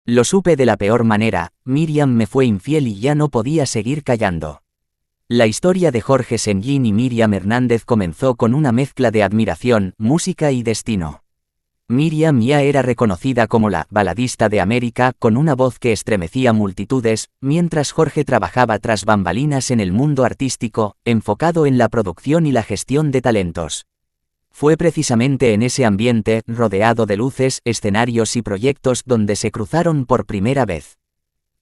Lo supe de la peor manera, Miriam me fue infiel y ya no podía seguir callando. La historia de Jorge Senllín y Miriam Hernández comenzó con una mezcla de admiración, música y destino. Miriam ya era reconocida como la baladista de América, con una voz que estremecía multitudes, mientras Jorge trabajaba tras bambalinas en el mundo artístico, enfocado en la producción y la gestión de talentos. Fue precisamente en ese ambiente, rodeado de luces, escenarios y proyectos, donde se cruzaron por primera vez.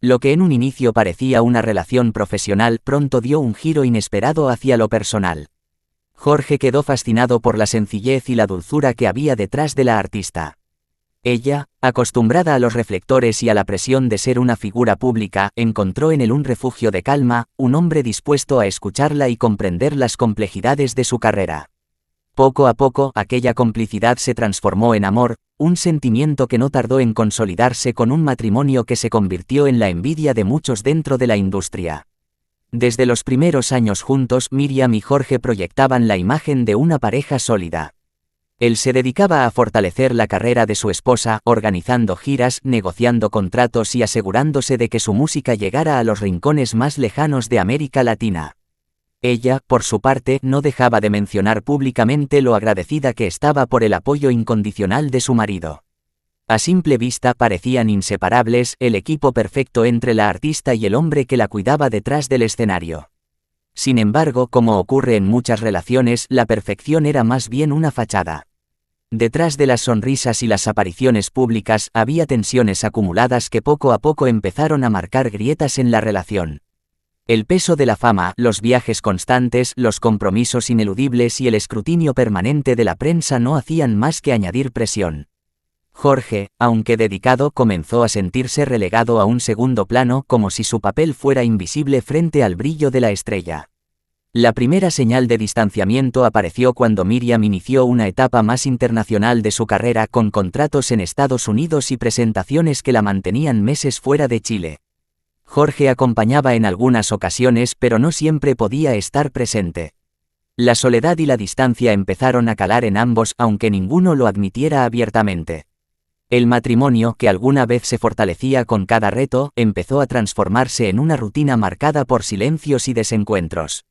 Lo que en un inicio parecía una relación profesional pronto dio un giro inesperado hacia lo personal. Jorge quedó fascinado por la sencillez y la dulzura que había detrás de la artista. Ella, acostumbrada a los reflectores y a la presión de ser una figura pública, encontró en él un refugio de calma, un hombre dispuesto a escucharla y comprender las complejidades de su carrera. Poco a poco, aquella complicidad se transformó en amor, un sentimiento que no tardó en consolidarse con un matrimonio que se convirtió en la envidia de muchos dentro de la industria. Desde los primeros años juntos, Miriam y Jorge proyectaban la imagen de una pareja sólida. Él se dedicaba a fortalecer la carrera de su esposa, organizando giras, negociando contratos y asegurándose de que su música llegara a los rincones más lejanos de América Latina. Ella, por su parte, no dejaba de mencionar públicamente lo agradecida que estaba por el apoyo incondicional de su marido. A simple vista parecían inseparables, el equipo perfecto entre la artista y el hombre que la cuidaba detrás del escenario. Sin embargo, como ocurre en muchas relaciones, la perfección era más bien una fachada. Detrás de las sonrisas y las apariciones públicas había tensiones acumuladas que poco a poco empezaron a marcar grietas en la relación. El peso de la fama, los viajes constantes, los compromisos ineludibles y el escrutinio permanente de la prensa no hacían más que añadir presión. Jorge, aunque dedicado, comenzó a sentirse relegado a un segundo plano, como si su papel fuera invisible frente al brillo de la estrella. La primera señal de distanciamiento apareció cuando Miriam inició una etapa más internacional de su carrera, con contratos en Estados Unidos y presentaciones que la mantenían meses fuera de Chile. Jorge acompañaba en algunas ocasiones, pero no siempre podía estar presente. La soledad y la distancia empezaron a calar en ambos, aunque ninguno lo admitiera abiertamente. El matrimonio, que alguna vez se fortalecía con cada reto, empezó a transformarse en una rutina marcada por silencios y desencuentros.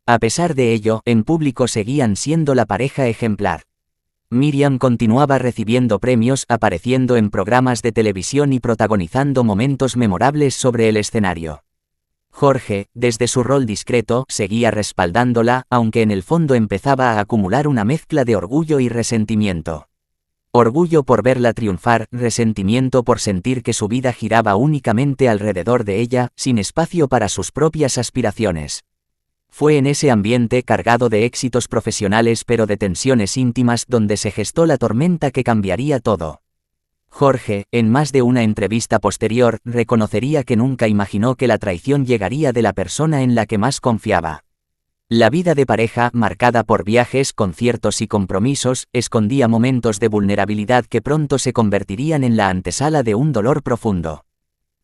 A pesar de ello, en público seguían siendo la pareja ejemplar. Miriam continuaba recibiendo premios, apareciendo en programas de televisión y protagonizando momentos memorables sobre el escenario. Jorge, desde su rol discreto, seguía respaldándola, aunque en el fondo empezaba a acumular una mezcla de orgullo y resentimiento. Orgullo por verla triunfar, resentimiento por sentir que su vida giraba únicamente alrededor de ella, sin espacio para sus propias aspiraciones. Fue en ese ambiente cargado de éxitos profesionales pero de tensiones íntimas donde se gestó la tormenta que cambiaría todo. Jorge, en más de una entrevista posterior, reconocería que nunca imaginó que la traición llegaría de la persona en la que más confiaba. La vida de pareja, marcada por viajes, conciertos y compromisos, escondía momentos de vulnerabilidad que pronto se convertirían en la antesala de un dolor profundo.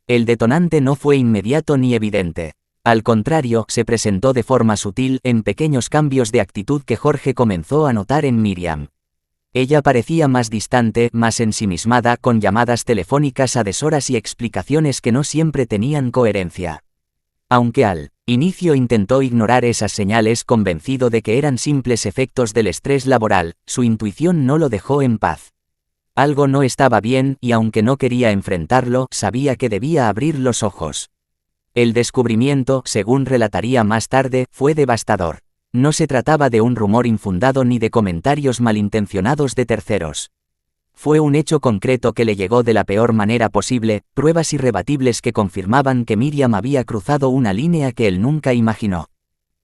El detonante no fue inmediato ni evidente. Al contrario, se presentó de forma sutil, en pequeños cambios de actitud que Jorge comenzó a notar en Miriam. Ella parecía más distante, más ensimismada, con llamadas telefónicas a deshoras y explicaciones que no siempre tenían coherencia. Aunque al inicio intentó ignorar esas señales, convencido de que eran simples efectos del estrés laboral, su intuición no lo dejó en paz. Algo no estaba bien, y aunque no quería enfrentarlo, sabía que debía abrir los ojos. El descubrimiento, según relataría más tarde, fue devastador. No se trataba de un rumor infundado ni de comentarios malintencionados de terceros. Fue un hecho concreto que le llegó de la peor manera posible, pruebas irrebatibles que confirmaban que Miriam había cruzado una línea que él nunca imaginó.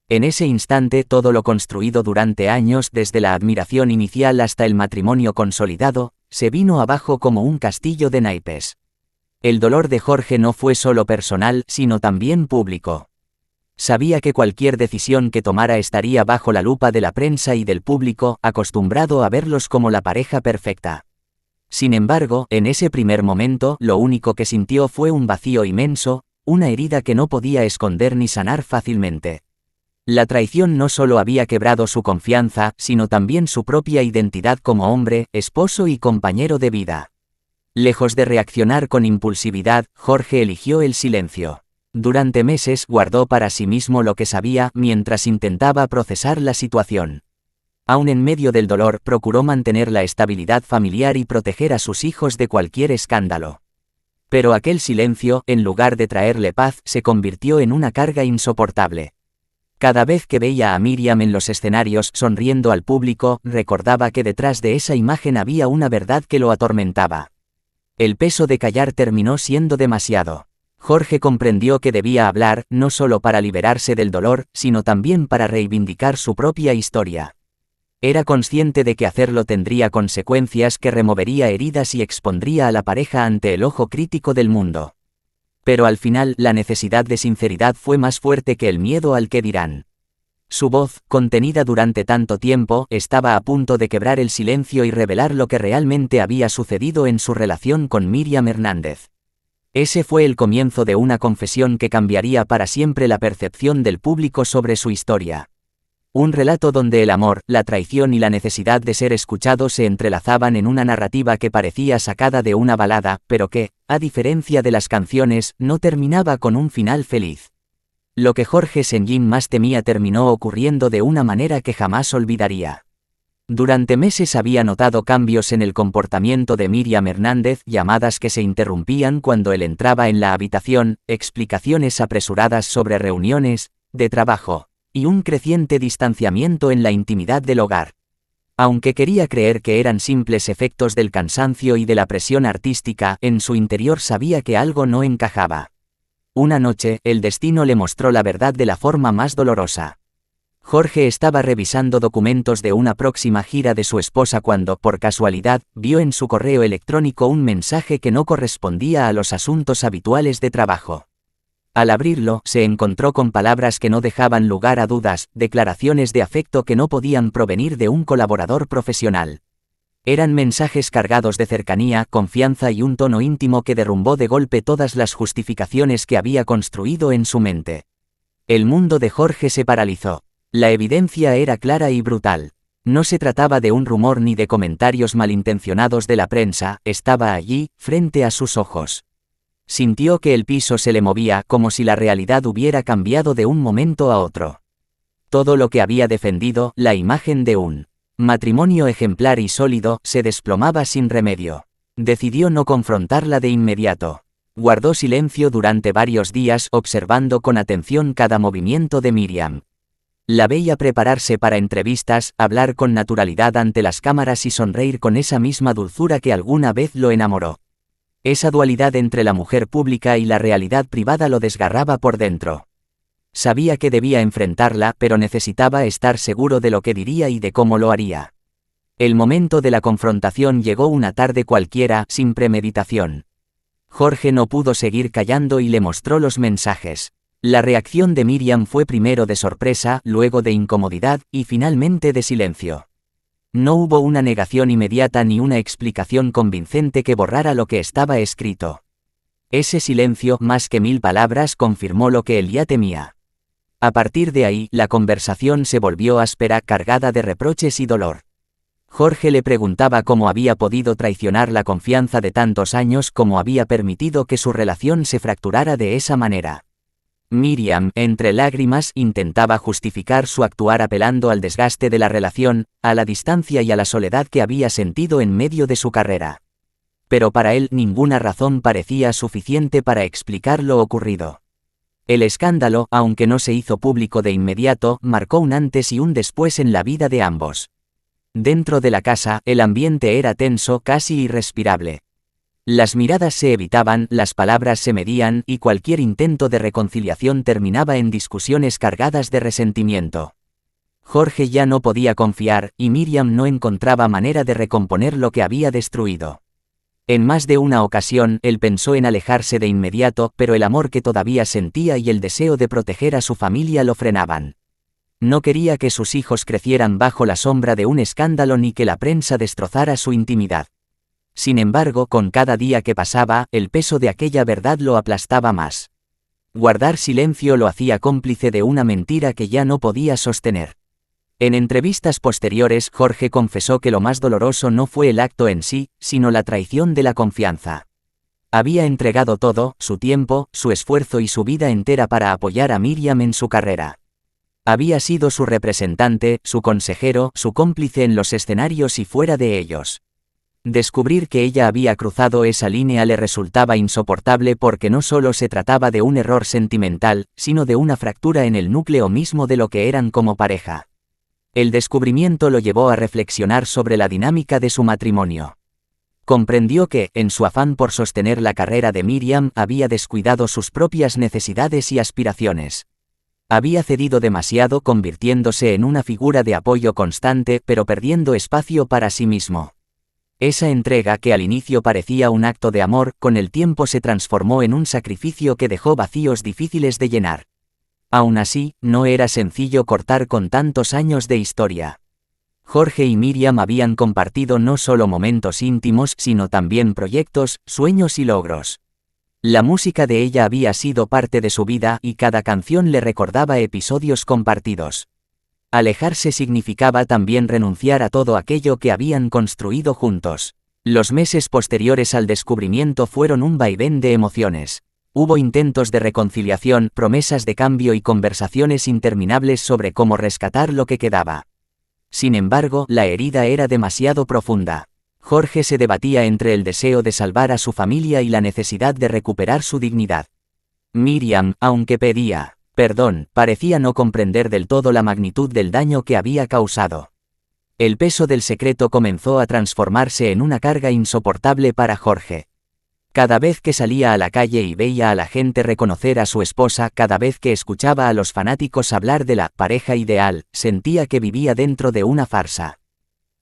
En ese instante todo lo construido durante años, desde la admiración inicial hasta el matrimonio consolidado, se vino abajo como un castillo de naipes. El dolor de Jorge no fue solo personal, sino también público. Sabía que cualquier decisión que tomara estaría bajo la lupa de la prensa y del público, acostumbrado a verlos como la pareja perfecta. Sin embargo, en ese primer momento, lo único que sintió fue un vacío inmenso, una herida que no podía esconder ni sanar fácilmente. La traición no solo había quebrado su confianza, sino también su propia identidad como hombre, esposo y compañero de vida. Lejos de reaccionar con impulsividad, Jorge eligió el silencio. Durante meses guardó para sí mismo lo que sabía mientras intentaba procesar la situación. Aún en medio del dolor, procuró mantener la estabilidad familiar y proteger a sus hijos de cualquier escándalo. Pero aquel silencio, en lugar de traerle paz, se convirtió en una carga insoportable. Cada vez que veía a Miriam en los escenarios sonriendo al público, recordaba que detrás de esa imagen había una verdad que lo atormentaba. El peso de callar terminó siendo demasiado. Jorge comprendió que debía hablar, no solo para liberarse del dolor, sino también para reivindicar su propia historia. Era consciente de que hacerlo tendría consecuencias que removería heridas y expondría a la pareja ante el ojo crítico del mundo. Pero al final, la necesidad de sinceridad fue más fuerte que el miedo al que dirán. Su voz, contenida durante tanto tiempo, estaba a punto de quebrar el silencio y revelar lo que realmente había sucedido en su relación con Miriam Hernández. Ese fue el comienzo de una confesión que cambiaría para siempre la percepción del público sobre su historia. Un relato donde el amor, la traición y la necesidad de ser escuchado se entrelazaban en una narrativa que parecía sacada de una balada, pero que, a diferencia de las canciones, no terminaba con un final feliz. Lo que Jorge Senllín más temía terminó ocurriendo de una manera que jamás olvidaría. Durante meses había notado cambios en el comportamiento de Miriam Hernández, llamadas que se interrumpían cuando él entraba en la habitación, explicaciones apresuradas sobre reuniones de trabajo, y un creciente distanciamiento en la intimidad del hogar. Aunque quería creer que eran simples efectos del cansancio y de la presión artística, en su interior sabía que algo no encajaba. Una noche, el destino le mostró la verdad de la forma más dolorosa. Jorge estaba revisando documentos de una próxima gira de su esposa cuando, por casualidad, vio en su correo electrónico un mensaje que no correspondía a los asuntos habituales de trabajo. Al abrirlo, se encontró con palabras que no dejaban lugar a dudas, declaraciones de afecto que no podían provenir de un colaborador profesional. Eran mensajes cargados de cercanía, confianza y un tono íntimo que derrumbó de golpe todas las justificaciones que había construido en su mente. El mundo de Jorge se paralizó. La evidencia era clara y brutal. No se trataba de un rumor ni de comentarios malintencionados de la prensa, estaba allí, frente a sus ojos. Sintió que el piso se le movía, como si la realidad hubiera cambiado de un momento a otro. Todo lo que había defendido, la imagen de un matrimonio ejemplar y sólido, se desplomaba sin remedio. Decidió no confrontarla de inmediato. Guardó silencio durante varios días, observando con atención cada movimiento de Miriam. La veía prepararse para entrevistas, hablar con naturalidad ante las cámaras y sonreír con esa misma dulzura que alguna vez lo enamoró. Esa dualidad entre la mujer pública y la realidad privada lo desgarraba por dentro. Sabía que debía enfrentarla, pero necesitaba estar seguro de lo que diría y de cómo lo haría. El momento de la confrontación llegó una tarde cualquiera, sin premeditación. Jorge no pudo seguir callando y le mostró los mensajes. La reacción de Miriam fue primero de sorpresa, luego de incomodidad, y finalmente de silencio. No hubo una negación inmediata ni una explicación convincente que borrara lo que estaba escrito. Ese silencio, más que 1000 palabras, confirmó lo que él ya temía. A partir de ahí, la conversación se volvió áspera, cargada de reproches y dolor. Jorge le preguntaba cómo había podido traicionar la confianza de tantos años, cómo había permitido que su relación se fracturara de esa manera. Miriam, entre lágrimas, intentaba justificar su actuar apelando al desgaste de la relación, a la distancia y a la soledad que había sentido en medio de su carrera. Pero para él ninguna razón parecía suficiente para explicar lo ocurrido. El escándalo, aunque no se hizo público de inmediato, marcó un antes y un después en la vida de ambos. Dentro de la casa, el ambiente era tenso, casi irrespirable. Las miradas se evitaban, las palabras se medían, y cualquier intento de reconciliación terminaba en discusiones cargadas de resentimiento. Jorge ya no podía confiar, y Miriam no encontraba manera de recomponer lo que había destruido. En más de una ocasión, él pensó en alejarse de inmediato, pero el amor que todavía sentía y el deseo de proteger a su familia lo frenaban. No quería que sus hijos crecieran bajo la sombra de un escándalo ni que la prensa destrozara su intimidad. Sin embargo, con cada día que pasaba, el peso de aquella verdad lo aplastaba más. Guardar silencio lo hacía cómplice de una mentira que ya no podía sostener. En entrevistas posteriores, Jorge confesó que lo más doloroso no fue el acto en sí, sino la traición de la confianza. Había entregado todo, su tiempo, su esfuerzo y su vida entera para apoyar a Miriam en su carrera. Había sido su representante, su consejero, su cómplice en los escenarios y fuera de ellos. Descubrir que ella había cruzado esa línea le resultaba insoportable porque no solo se trataba de un error sentimental, sino de una fractura en el núcleo mismo de lo que eran como pareja. El descubrimiento lo llevó a reflexionar sobre la dinámica de su matrimonio. Comprendió que, en su afán por sostener la carrera de Miriam, había descuidado sus propias necesidades y aspiraciones. Había cedido demasiado convirtiéndose en una figura de apoyo constante pero perdiendo espacio para sí mismo. Esa entrega que al inicio parecía un acto de amor, con el tiempo se transformó en un sacrificio que dejó vacíos difíciles de llenar. Aún así, no era sencillo cortar con tantos años de historia. Jorge y Miriam habían compartido no solo momentos íntimos, sino también proyectos, sueños y logros. La música de ella había sido parte de su vida y cada canción le recordaba episodios compartidos. Alejarse significaba también renunciar a todo aquello que habían construido juntos. Los meses posteriores al descubrimiento fueron un vaivén de emociones. Hubo intentos de reconciliación, promesas de cambio y conversaciones interminables sobre cómo rescatar lo que quedaba. Sin embargo, la herida era demasiado profunda. Jorge se debatía entre el deseo de salvar a su familia y la necesidad de recuperar su dignidad. Miriam, aunque pedía perdón, parecía no comprender del todo la magnitud del daño que había causado. El peso del secreto comenzó a transformarse en una carga insoportable para Jorge. Cada vez que salía a la calle y veía a la gente reconocer a su esposa, cada vez que escuchaba a los fanáticos hablar de la pareja ideal, sentía que vivía dentro de una farsa.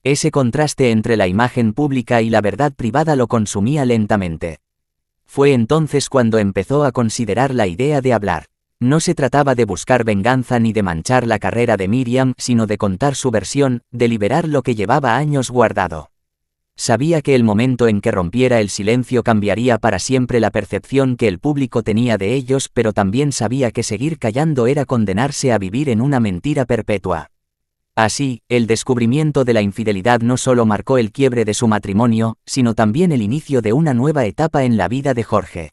Ese contraste entre la imagen pública y la verdad privada lo consumía lentamente. Fue entonces cuando empezó a considerar la idea de hablar. No se trataba de buscar venganza ni de manchar la carrera de Miriam, sino de contar su versión, de liberar lo que llevaba años guardado. Sabía que el momento en que rompiera el silencio cambiaría para siempre la percepción que el público tenía de ellos, pero también sabía que seguir callando era condenarse a vivir en una mentira perpetua. Así, el descubrimiento de la infidelidad no solo marcó el quiebre de su matrimonio, sino también el inicio de una nueva etapa en la vida de Jorge.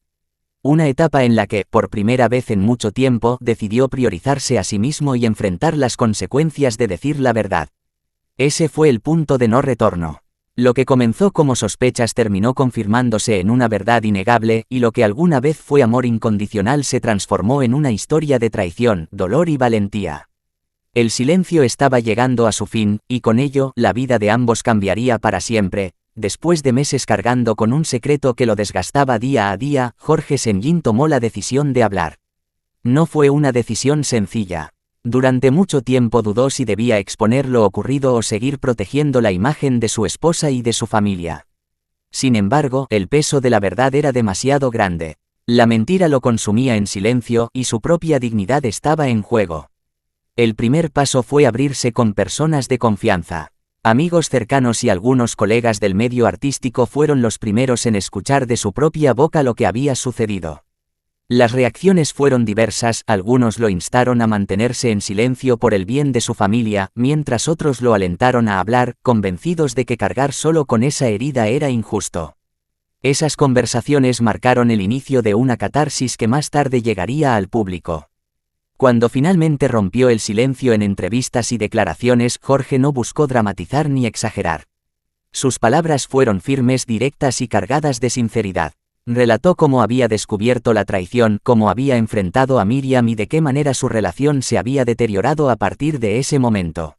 Una etapa en la que, por primera vez en mucho tiempo, decidió priorizarse a sí mismo y enfrentar las consecuencias de decir la verdad. Ese fue el punto de no retorno. Lo que comenzó como sospechas terminó confirmándose en una verdad innegable, y lo que alguna vez fue amor incondicional se transformó en una historia de traición, dolor y valentía. El silencio estaba llegando a su fin, y con ello, la vida de ambos cambiaría para siempre. Después de meses cargando con un secreto que lo desgastaba día a día, Jorge Senllín tomó la decisión de hablar. No fue una decisión sencilla. Durante mucho tiempo dudó si debía exponer lo ocurrido o seguir protegiendo la imagen de su esposa y de su familia. Sin embargo, el peso de la verdad era demasiado grande. La mentira lo consumía en silencio, y su propia dignidad estaba en juego. El primer paso fue abrirse con personas de confianza. Amigos cercanos y algunos colegas del medio artístico fueron los primeros en escuchar de su propia boca lo que había sucedido. Las reacciones fueron diversas, algunos lo instaron a mantenerse en silencio por el bien de su familia, mientras otros lo alentaron a hablar, convencidos de que cargar solo con esa herida era injusto. Esas conversaciones marcaron el inicio de una catarsis que más tarde llegaría al público. Cuando finalmente rompió el silencio en entrevistas y declaraciones, Jorge no buscó dramatizar ni exagerar. Sus palabras fueron firmes, directas y cargadas de sinceridad. Relató cómo había descubierto la traición, cómo había enfrentado a Miriam y de qué manera su relación se había deteriorado a partir de ese momento.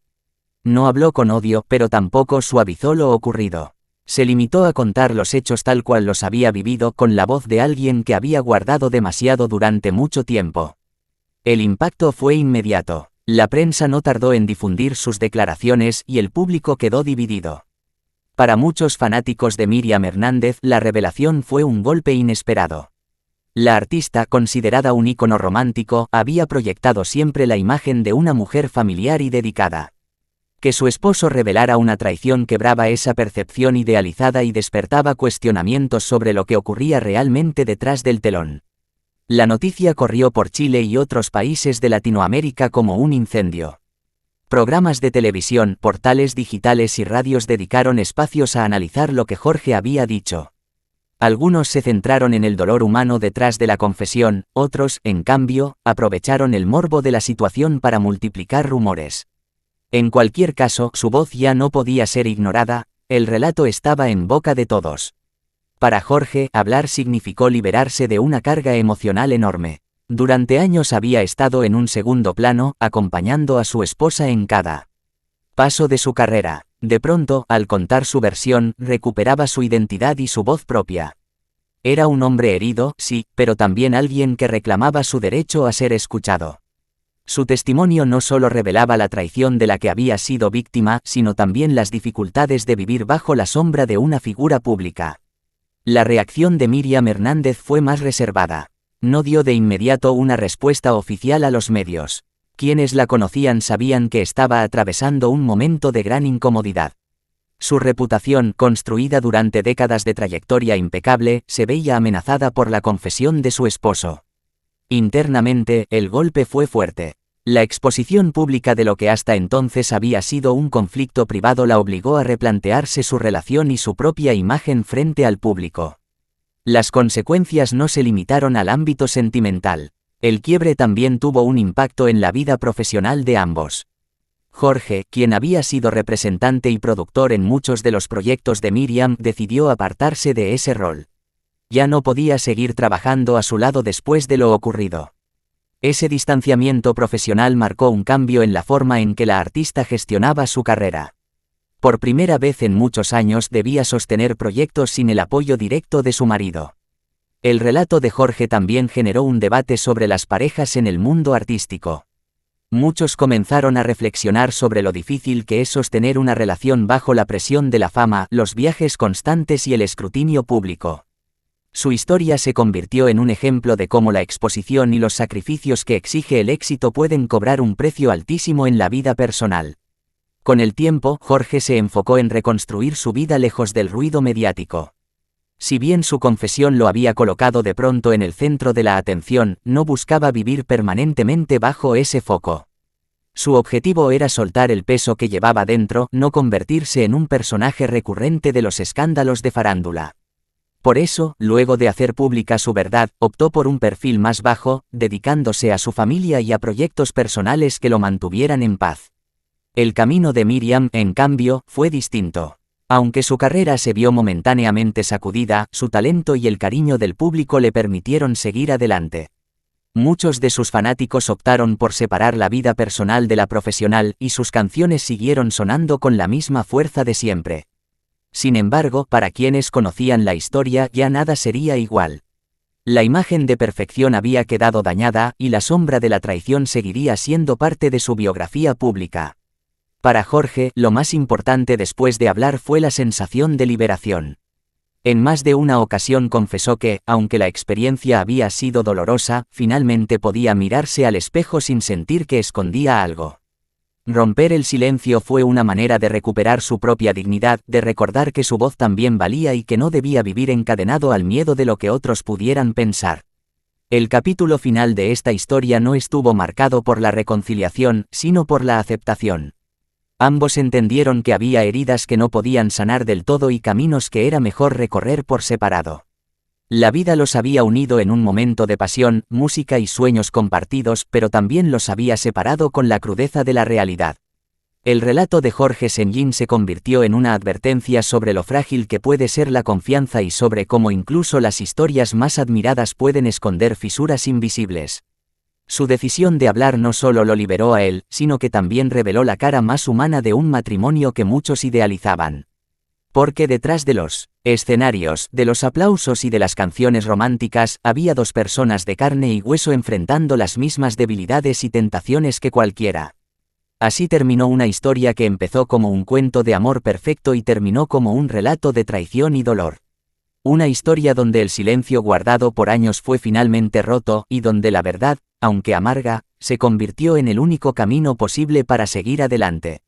No habló con odio, pero tampoco suavizó lo ocurrido. Se limitó a contar los hechos tal cual los había vivido, con la voz de alguien que había guardado demasiado durante mucho tiempo. El impacto fue inmediato. La prensa no tardó en difundir sus declaraciones y el público quedó dividido. Para muchos fanáticos de Miriam Hernández, la revelación fue un golpe inesperado. La artista, considerada un ícono romántico, había proyectado siempre la imagen de una mujer familiar y dedicada. Que su esposo revelara una traición quebraba esa percepción idealizada y despertaba cuestionamientos sobre lo que ocurría realmente detrás del telón. La noticia corrió por Chile y otros países de Latinoamérica como un incendio. Programas de televisión, portales digitales y radios dedicaron espacios a analizar lo que Jorge había dicho. Algunos se centraron en el dolor humano detrás de la confesión, otros, en cambio, aprovecharon el morbo de la situación para multiplicar rumores. En cualquier caso, su voz ya no podía ser ignorada, el relato estaba en boca de todos. Para Jorge, hablar significó liberarse de una carga emocional enorme. Durante años había estado en un segundo plano, acompañando a su esposa en cada paso de su carrera. De pronto, al contar su versión, recuperaba su identidad y su voz propia. Era un hombre herido, sí, pero también alguien que reclamaba su derecho a ser escuchado. Su testimonio no solo revelaba la traición de la que había sido víctima, sino también las dificultades de vivir bajo la sombra de una figura pública. La reacción de Míriam Hernández fue más reservada. No dio de inmediato una respuesta oficial a los medios. Quienes la conocían sabían que estaba atravesando un momento de gran incomodidad. Su reputación, construida durante décadas de trayectoria impecable, se veía amenazada por la confesión de su esposo. Internamente, el golpe fue fuerte. La exposición pública de lo que hasta entonces había sido un conflicto privado la obligó a replantearse su relación y su propia imagen frente al público. Las consecuencias no se limitaron al ámbito sentimental. El quiebre también tuvo un impacto en la vida profesional de ambos. Jorge, quien había sido representante y productor en muchos de los proyectos de Míriam, decidió apartarse de ese rol. Ya no podía seguir trabajando a su lado después de lo ocurrido. Ese distanciamiento profesional marcó un cambio en la forma en que la artista gestionaba su carrera. Por primera vez en muchos años debía sostener proyectos sin el apoyo directo de su marido. El relato de Jorge también generó un debate sobre las parejas en el mundo artístico. Muchos comenzaron a reflexionar sobre lo difícil que es sostener una relación bajo la presión de la fama, los viajes constantes y el escrutinio público. Su historia se convirtió en un ejemplo de cómo la exposición y los sacrificios que exige el éxito pueden cobrar un precio altísimo en la vida personal. Con el tiempo, Jorge se enfocó en reconstruir su vida lejos del ruido mediático. Si bien su confesión lo había colocado de pronto en el centro de la atención, no buscaba vivir permanentemente bajo ese foco. Su objetivo era soltar el peso que llevaba dentro, no convertirse en un personaje recurrente de los escándalos de farándula. Por eso, luego de hacer pública su verdad, optó por un perfil más bajo, dedicándose a su familia y a proyectos personales que lo mantuvieran en paz. El camino de Míriam, en cambio, fue distinto. Aunque su carrera se vio momentáneamente sacudida, su talento y el cariño del público le permitieron seguir adelante. Muchos de sus fanáticos optaron por separar la vida personal de la profesional, y sus canciones siguieron sonando con la misma fuerza de siempre. Sin embargo, para quienes conocían la historia, ya nada sería igual. La imagen de perfección había quedado dañada, y la sombra de la traición seguiría siendo parte de su biografía pública. Para Jorge, lo más importante después de hablar fue la sensación de liberación. En más de una ocasión confesó que, aunque la experiencia había sido dolorosa, finalmente podía mirarse al espejo sin sentir que escondía algo. Romper el silencio fue una manera de recuperar su propia dignidad, de recordar que su voz también valía y que no debía vivir encadenado al miedo de lo que otros pudieran pensar. El capítulo final de esta historia no estuvo marcado por la reconciliación, sino por la aceptación. Ambos entendieron que había heridas que no podían sanar del todo y caminos que era mejor recorrer por separado. La vida los había unido en un momento de pasión, música y sueños compartidos, pero también los había separado con la crudeza de la realidad. El relato de Jorge Senllín se convirtió en una advertencia sobre lo frágil que puede ser la confianza y sobre cómo incluso las historias más admiradas pueden esconder fisuras invisibles. Su decisión de hablar no solo lo liberó a él, sino que también reveló la cara más humana de un matrimonio que muchos idealizaban. Porque detrás de los escenarios, de los aplausos y de las canciones románticas, había dos personas de carne y hueso enfrentando las mismas debilidades y tentaciones que cualquiera. Así terminó una historia que empezó como un cuento de amor perfecto y terminó como un relato de traición y dolor. Una historia donde el silencio guardado por años fue finalmente roto, y donde la verdad, aunque amarga, se convirtió en el único camino posible para seguir adelante.